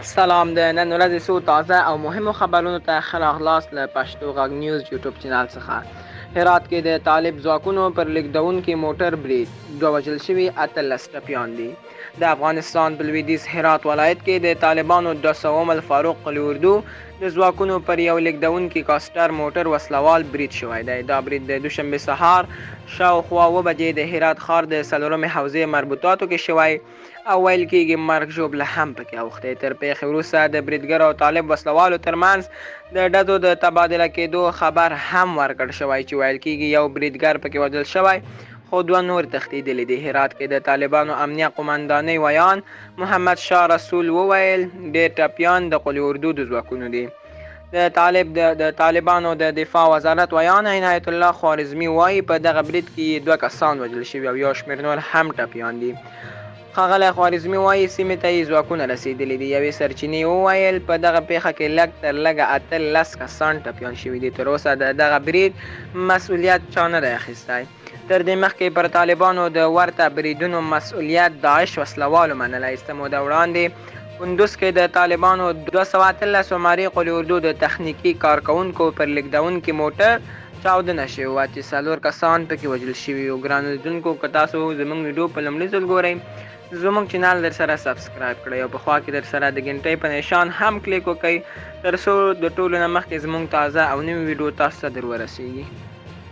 سلام د نن ورځې څو تازه او مهمو خبرونو ته ښه راغلاست له پښتو غږ نیوز یوټیوب چینل څخه. هرات کې د طالب ځواکونو پر لیږدونکي موټر برید، 2 وژل شوي 18 ټپیان دي. د افغانستان په لویدیځ هرات ولایت کې د طالبانو 200 الفاروق قلي اردو د ځواکونو پر یو لیږدونکي کاسټر موټر وسلوال برید شوی دی. دا برید د دوشنبه سهار شاوخوا 7 بجې د هرات ښار د 4مې حوزې مربوطاتو کې شوی او ویل کېږي مرګ ژوبله هم پکې اوښتی. تر پیښې وروسته د بریدګر او طالب وسلوالو ترمنځ د ډزو د تبادله کېدو خبر هم ورکړ شوی چې ویل کېږي یو بریدګر پکې وژل شوی خو 2 نور تښتېدلي دي. هرات کې د طالبانو امنیه قومندانۍ ویان محمد شاه رسول وویل ډېر ټپیان د قلي اردو د ځواکونو دي. د طالبانو د دفاع وزارت ویان عنایت الله خوارزمي وایي په دغه برید کې 2 کسان وژل شوي او یو شمېر نور هم ټپیان دي. ښاغلی خوارزمي وایي سیمې ته یې ځواکونه رسېدلي دي. یوې سرچینې وویل په دغه پیښه کې لږ تر لږه 18 کسان ټپیان شوي دي. تر اوسه د دغه برید مسؤلیت چا نه دی اخیستی. تر دې مخکې پر طالبانو د ورته بریدونو مسؤلیت داعش وسلوالو منلی. څه موده وړاندې کندوز کې د طالبانو 218 عمري قلي اردو د تخنیکي کارکوونکو پر لیږدونکي موټر چاودنه شوې وه چې 4 کسان پکې وژل شوي وو. ګرانو لیدونکو که تاسو زموږ ویډیو په لومړي ځل ګورئ زموږ چینل در سره سبسکرایب کړئ او په خوا کې در سره د ګنټۍ په نشان هم کلیک وکړئ تر څو د ټولو نه مخکې زموږ تازه او نوي ویډیو تاسو ته در ورسیږي.